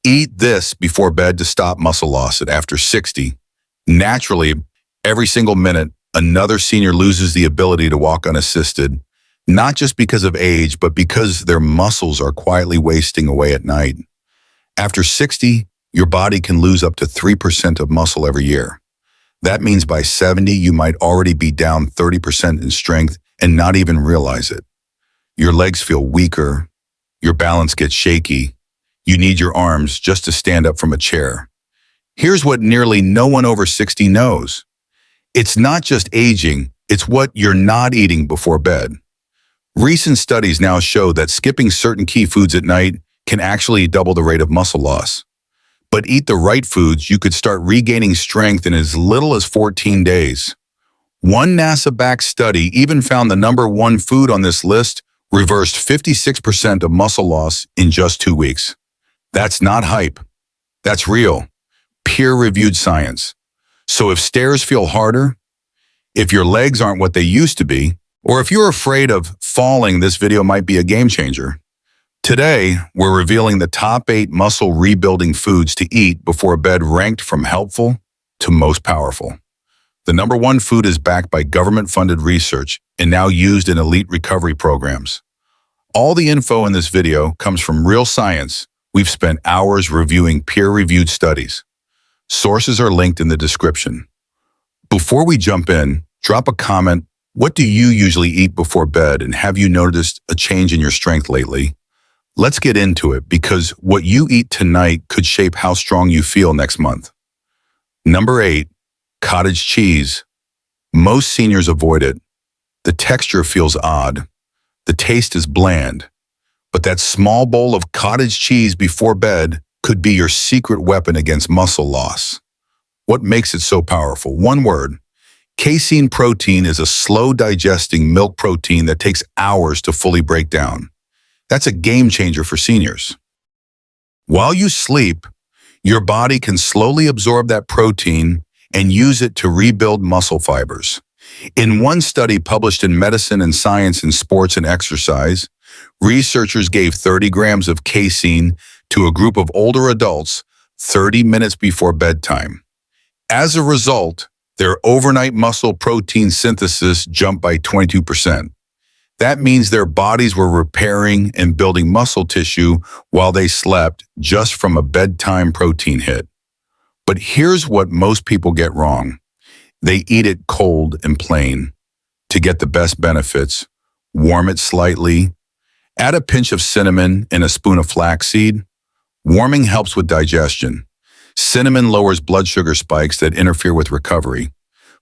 Eat this before bed to stop muscle loss at after 60. Naturally, every single minute, another senior loses the ability to walk unassisted, not just because of age, but because their muscles are quietly wasting away at night. After 60, your body can lose up to 3% of muscle every year. That means by 70, you might already be down 30% in strength and not even realize it. Your legs feel weaker, your balance gets shaky, you need your arms just to stand up from a chair. Here's what nearly no one over 60 knows. It's not just aging, it's what you're not eating before bed. Recent studies now show that skipping certain key foods at night can actually double the rate of muscle loss. But eat the right foods, you could start regaining strength in as little as 14 days. One NASA-backed study even found the number one food on this list reversed 56% of muscle loss in just 2 weeks. That's not hype. That's real, peer-reviewed science. So if stairs feel harder, if your legs aren't what they used to be, or if you're afraid of falling, this video might be a game changer. Today, we're revealing the top 8 muscle rebuilding foods to eat before bed, ranked from helpful to most powerful. The number one food is backed by government-funded research and now used in elite recovery programs. All the info in this video comes from real science. We've spent hours reviewing peer-reviewed studies. Sources are linked in the description. Before we jump in, drop a comment. What do you usually eat before bed, and have you noticed a change in your strength lately? Let's get into it, because what you eat tonight could shape how strong you feel next month. Number 8, cottage cheese. Most seniors avoid it. The texture feels odd. The taste is bland. But that small bowl of cottage cheese before bed could be your secret weapon against muscle loss. What makes it so powerful? One word. Casein protein is a slow-digesting milk protein that takes hours to fully break down. That's a game changer for seniors. While you sleep, your body can slowly absorb that protein and use it to rebuild muscle fibers. In one study published in Medicine and Science in Sports and Exercise, researchers gave 30 grams of casein to a group of older adults 30 minutes before bedtime. As a result, their overnight muscle protein synthesis jumped by 22%. That means their bodies were repairing and building muscle tissue while they slept, just from a bedtime protein hit. But here's what most people get wrong. They eat it cold and plain. To get the best benefits, warm it slightly. Add a pinch of cinnamon and a spoon of flaxseed. Warming helps with digestion. Cinnamon lowers blood sugar spikes that interfere with recovery.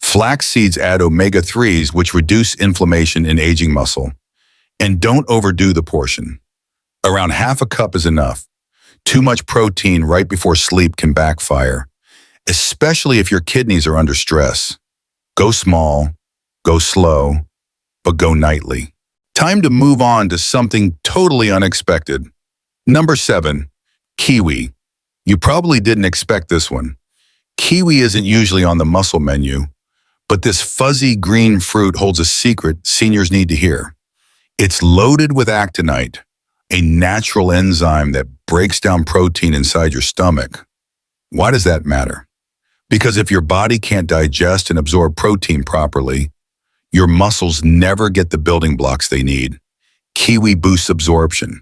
Flax seeds add omega-3s, which reduce inflammation in aging muscle. And don't overdo the portion. Around half a cup is enough. Too much protein right before sleep can backfire, especially if your kidneys are under stress. Go small, go slow, but go nightly. Time to move on to something totally unexpected. Number 7, kiwi. You probably didn't expect this one. Kiwi isn't usually on the muscle menu, but this fuzzy green fruit holds a secret seniors need to hear. It's loaded with actinite, a natural enzyme that breaks down protein inside your stomach. Why does that matter? Because if your body can't digest and absorb protein properly, your muscles never get the building blocks they need. Kiwi boosts absorption.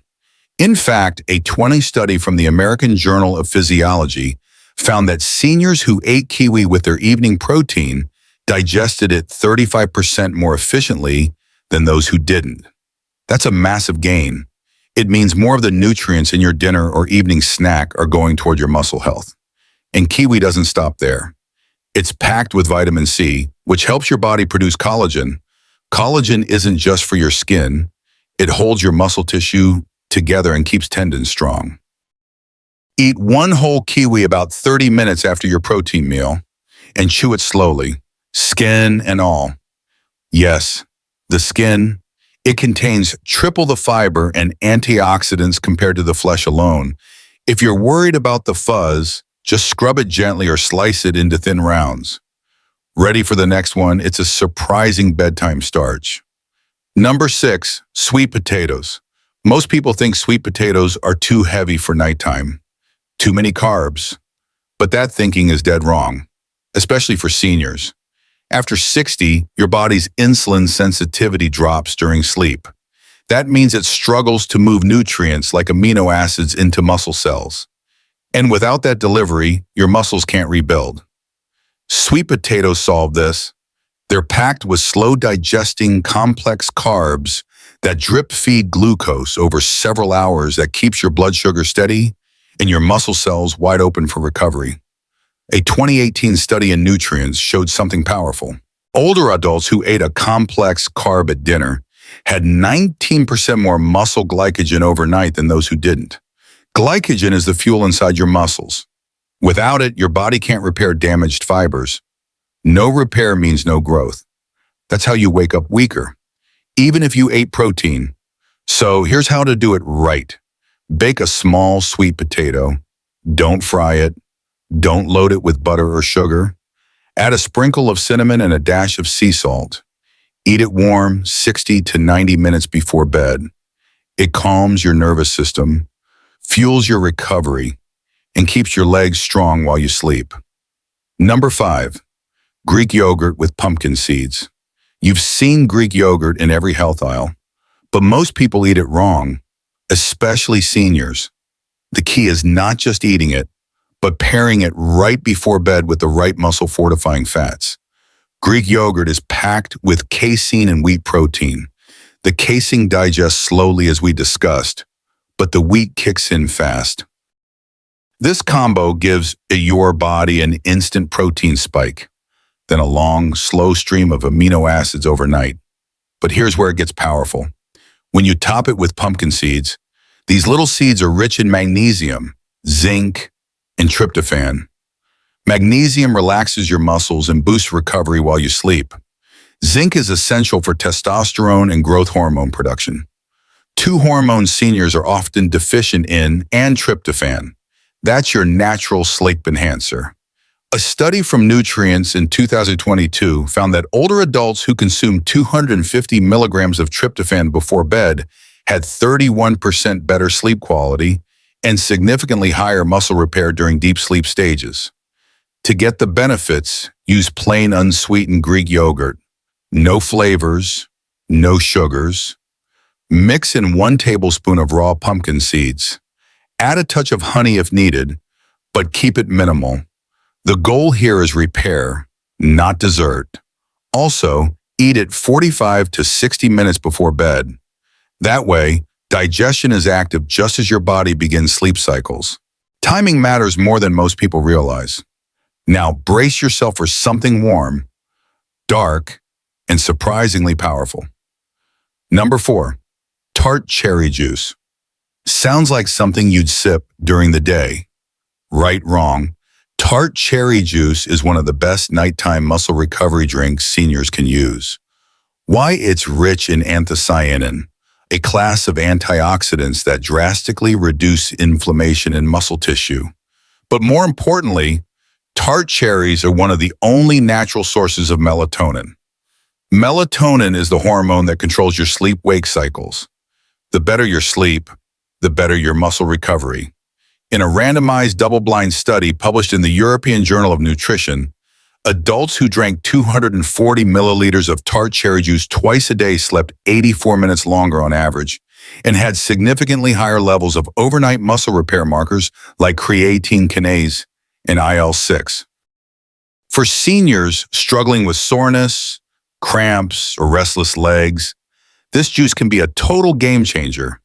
In fact, a 20 study from the American Journal of Physiology found that seniors who ate kiwi with their evening protein digested it 35% more efficiently than those who didn't. That's a massive gain. It means more of the nutrients in your dinner or evening snack are going toward your muscle health. And kiwi doesn't stop there. It's packed with vitamin C, which helps your body produce collagen. Collagen isn't just for your skin. It holds your muscle tissue together and keeps tendons strong. Eat one whole kiwi about 30 minutes after your protein meal and chew it slowly, skin and all. Yes, the skin. It contains triple the fiber and antioxidants compared to the flesh alone. If you're worried about the fuzz, just scrub it gently or slice it into thin rounds. Ready for the next one? It's a surprising bedtime starch. Number 6, sweet potatoes. Most people think sweet potatoes are too heavy for nighttime. too many carbs. But that thinking is dead wrong, especially for seniors. After 60, your body's insulin sensitivity drops during sleep. That means it struggles to move nutrients like amino acids into muscle cells. And without that delivery, your muscles can't rebuild. Sweet potatoes solve this. They're packed with slow-digesting complex carbs that drip-feed glucose over several hours that keeps your blood sugar steady and your muscle cells wide open for recovery. A 2018 study in Nutrients showed something powerful. Older adults who ate a complex carb at dinner had 19% more muscle glycogen overnight than those who didn't. Glycogen is the fuel inside your muscles. Without it, your body can't repair damaged fibers. No repair means no growth. That's how you wake up weaker, even if you ate protein. So here's how to do it right. Bake a small sweet potato. Don't fry it. Don't load it with butter or sugar. Add a sprinkle of cinnamon and a dash of sea salt. Eat it warm 60 to 90 minutes before bed. It calms your nervous system, fuels your recovery, and keeps your legs strong while you sleep. Number 5. Greek yogurt with pumpkin seeds. You've seen Greek yogurt in every health aisle, but most people eat it wrong, especially seniors. The key is not just eating it, but pairing it right before bed with the right muscle-fortifying fats. Greek yogurt is packed with casein and wheat protein. The casein digests slowly as we discussed, but the wheat kicks in fast. This combo gives your body an instant protein spike, then a long, slow stream of amino acids overnight. But here's where it gets powerful. When you top it with pumpkin seeds, these little seeds are rich in magnesium, zinc, and tryptophan. Magnesium relaxes your muscles and boosts recovery while you sleep. Zinc is essential for testosterone and growth hormone production. Two hormones seniors are often deficient in, and tryptophan. That's your natural sleep enhancer. A study from Nutrients in 2022 found that older adults who consumed 250 milligrams of tryptophan before bed had 31% better sleep quality and significantly higher muscle repair during deep sleep stages. To get the benefits, use plain unsweetened Greek yogurt. No flavors, no sugars. Mix in 1 tablespoon of raw pumpkin seeds. Add a touch of honey if needed, but keep it minimal. The goal here is repair, not dessert. Also, eat it 45 to 60 minutes before bed. That way, digestion is active just as your body begins sleep cycles. Timing matters more than most people realize. Now brace yourself for something warm, dark, and surprisingly powerful. Number 4, tart cherry juice. Sounds like something you'd sip during the day. Right, wrong. Tart cherry juice is one of the best nighttime muscle recovery drinks seniors can use. Why? It's rich in anthocyanin, a class of antioxidants that drastically reduce inflammation in muscle tissue. But more importantly, tart cherries are one of the only natural sources of melatonin. Melatonin is the hormone that controls your sleep-wake cycles. The better your sleep, the better your muscle recovery. In a randomized double-blind study published in the European Journal of Nutrition, adults who drank 240 milliliters of tart cherry juice twice a day slept 84 minutes longer on average and had significantly higher levels of overnight muscle repair markers like creatine kinase and IL-6. For seniors struggling with soreness, cramps, or restless legs, this juice can be a total game changer.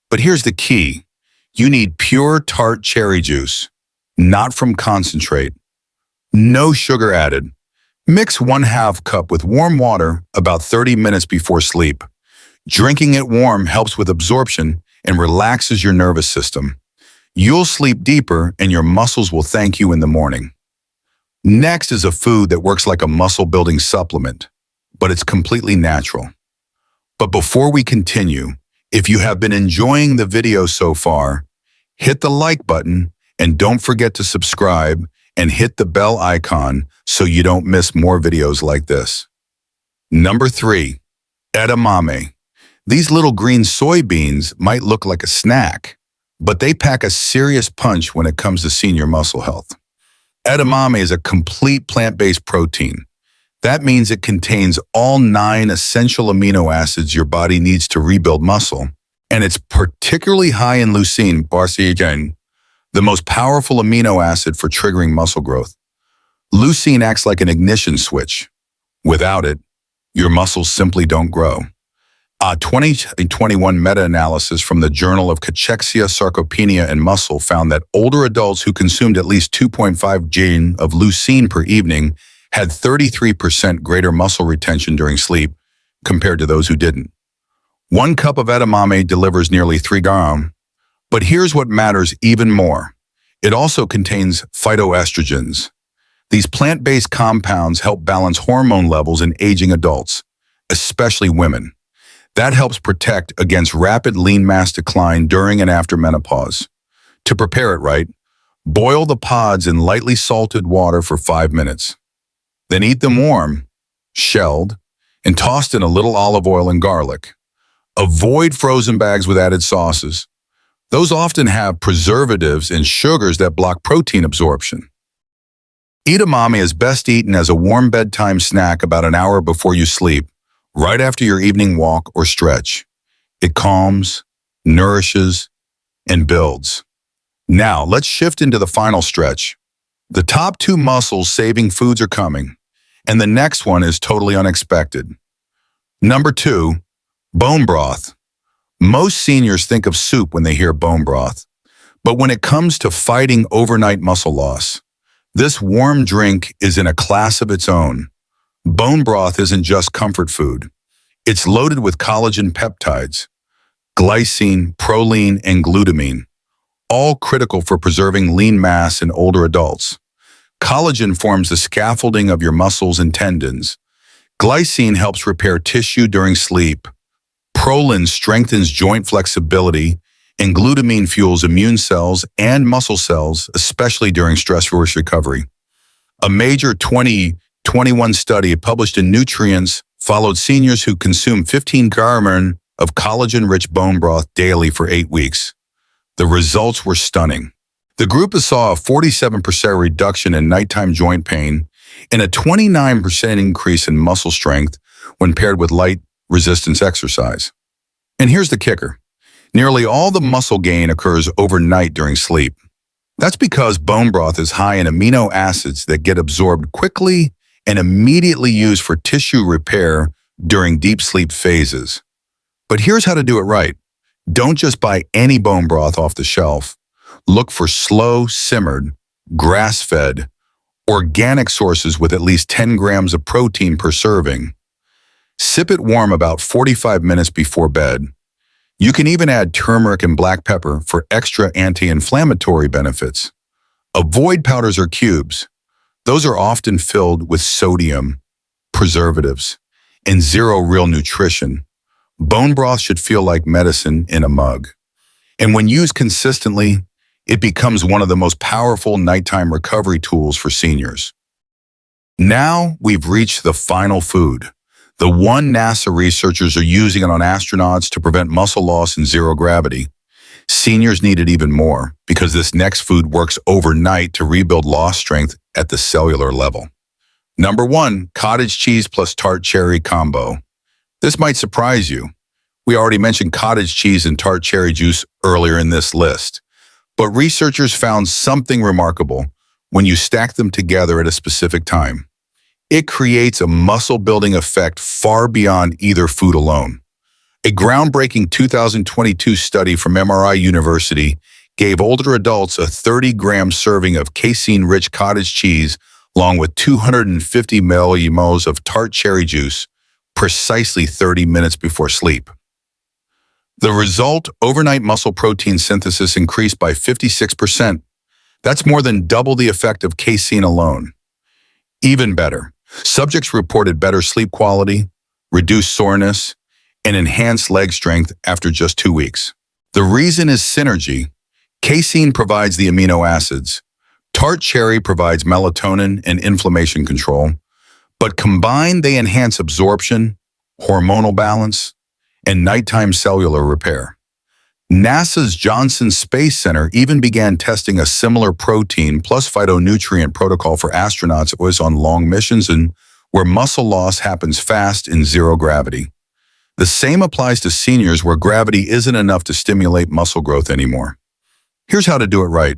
But here's the key. You need pure tart cherry juice, not from concentrate. No sugar added. Mix 1/2 cup with warm water about 30 minutes before sleep. Drinking it warm helps with absorption and relaxes your nervous system. You'll sleep deeper and your muscles will thank you in the morning. Next is a food that works like a muscle-building supplement, but it's completely natural. But before we continue, if you have been enjoying the video so far, hit the like button and don't forget to subscribe and hit the bell icon so you don't miss more videos like this. Number 3, edamame. These little green soybeans might look like a snack, but they pack a serious punch when it comes to senior muscle health. Edamame is a complete plant-based protein. That means it contains all 9 essential amino acids your body needs to rebuild muscle, and it's particularly high in leucine, the most powerful amino acid for triggering muscle growth. Leucine acts like an ignition switch. Without it, your muscles simply don't grow. A 2021 meta-analysis from the Journal of Cachexia, Sarcopenia, and Muscle found that older adults who consumed at least 2.5 g of leucine per evening had 33% greater muscle retention during sleep compared to those who didn't. 1 cup of edamame delivers nearly 3 grams. But here's what matters even more. It also contains phytoestrogens. These plant-based compounds help balance hormone levels in aging adults, especially women. That helps protect against rapid lean mass decline during and after menopause. To prepare it right, boil the pods in lightly salted water for 5 minutes. Then eat them warm, shelled, and tossed in a little olive oil and garlic. Avoid frozen bags with added sauces. Those often have preservatives and sugars that block protein absorption. Edamame is best eaten as a warm bedtime snack about an hour before you sleep, right after your evening walk or stretch. It calms, nourishes, and builds. Now, let's shift into the final stretch. The top 2 muscle-saving foods are coming, and the next one is totally unexpected. Number 2, bone broth. Most seniors think of soup when they hear bone broth, but when it comes to fighting overnight muscle loss, this warm drink is in a class of its own. Bone broth isn't just comfort food. It's loaded with collagen peptides, glycine, proline, and glutamine, all critical for preserving lean mass in older adults. Collagen forms the scaffolding of your muscles and tendons. Glycine helps repair tissue during sleep. Proline strengthens joint flexibility, and glutamine fuels immune cells and muscle cells, especially during stress recovery. A major 2021 study published in Nutrients followed seniors who consumed 15 grams of collagen-rich bone broth daily for 8 weeks. The results were stunning. The group saw a 47% reduction in nighttime joint pain and a 29% increase in muscle strength when paired with light resistance exercise. And here's the kicker. Nearly all the muscle gain occurs overnight during sleep. That's because bone broth is high in amino acids that get absorbed quickly and immediately used for tissue repair during deep sleep phases. But here's how to do it right. Don't just buy any bone broth off the shelf. Look for slow, simmered, grass-fed, organic sources with at least 10 grams of protein per serving. Sip it warm about 45 minutes before bed. You can even add turmeric and black pepper for extra anti-inflammatory benefits. Avoid powders or cubes. Those are often filled with sodium, preservatives, and zero real nutrition. Bone broth should feel like medicine in a mug. And when used consistently, it becomes one of the most powerful nighttime recovery tools for seniors. Now we've reached the final food. The one NASA researchers are using it on astronauts to prevent muscle loss in zero gravity. Seniors need it even more because this next food works overnight to rebuild lost strength at the cellular level. Number 1, cottage cheese plus tart cherry combo. This might surprise you. We already mentioned cottage cheese and tart cherry juice earlier in this list. But researchers found something remarkable when you stack them together at a specific time. It creates a muscle-building effect far beyond either food alone. A groundbreaking 2022 study from MRI University gave older adults a 30-gram serving of casein-rich cottage cheese along with 250 millimoles of tart cherry juice precisely 30 minutes before sleep. The result, overnight muscle protein synthesis increased by 56%. That's more than double the effect of casein alone. Even better, subjects reported better sleep quality, reduced soreness, and enhanced leg strength after just 2 weeks. The reason is synergy. Casein provides the amino acids. Tart cherry provides melatonin and inflammation control. But combined, they enhance absorption, hormonal balance, and nighttime cellular repair. NASA's Johnson Space Center even began testing a similar protein plus phytonutrient protocol for astronauts that was on long missions and where muscle loss happens fast in zero gravity. The same applies to seniors where gravity isn't enough to stimulate muscle growth anymore. Here's how to do it right.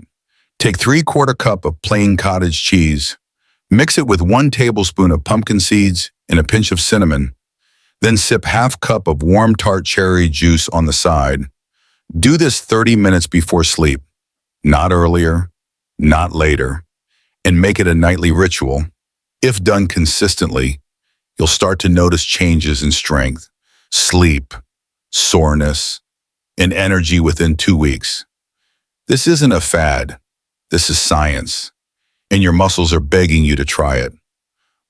Take 3/4 cup of plain cottage cheese. Mix it with 1 tablespoon of pumpkin seeds and a pinch of cinnamon. Then sip half cup of warm tart cherry juice on the side. Do this 30 minutes before sleep, not earlier, not later, and make it a nightly ritual. If done consistently, you'll start to notice changes in strength, sleep, soreness, and energy within 2 weeks. This isn't a fad. This is science, and your muscles are begging you to try it.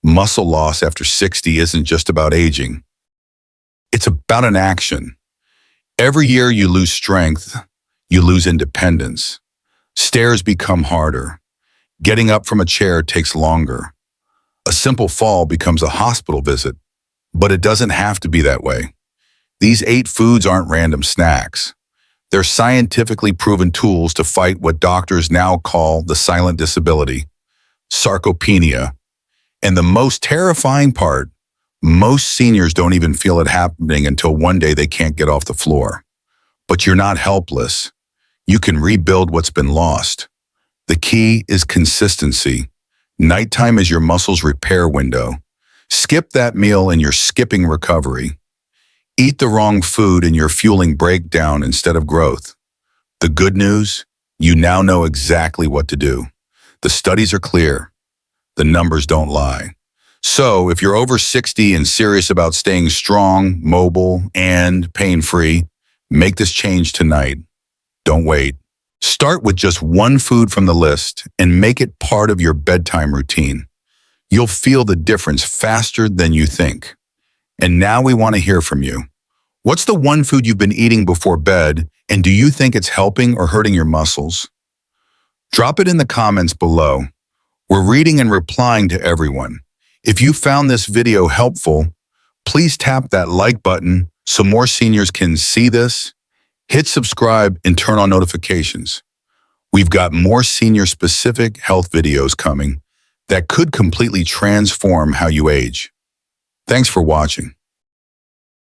Muscle loss after 60 isn't just about aging. It's about an action. Every year you lose strength, you lose independence. Stairs become harder. Getting up from a chair takes longer. A simple fall becomes a hospital visit, but it doesn't have to be that way. These 8 foods aren't random snacks. They're scientifically proven tools to fight what doctors now call the silent disability, sarcopenia. And the most terrifying part, most seniors don't even feel it happening until one day they can't get off the floor. But you're not helpless. You can rebuild what's been lost. The key is consistency. Nighttime is your muscles' repair window. Skip that meal and you're skipping recovery. Eat the wrong food and you're fueling breakdown instead of growth. The good news, you now know exactly what to do. The studies are clear. The numbers don't lie. So if you're over 60 and serious about staying strong, mobile, and pain-free, make this change tonight. Don't wait. Start with just 1 food from the list and make it part of your bedtime routine. You'll feel the difference faster than you think. And now we want to hear from you. What's the 1 food you've been eating before bed, and do you think it's helping or hurting your muscles? Drop it in the comments below. We're reading and replying to everyone. If you found this video helpful, please tap that like button so more seniors can see this. Hit subscribe and turn on notifications. We've got more senior-specific health videos coming that could completely transform how you age. Thanks for watching.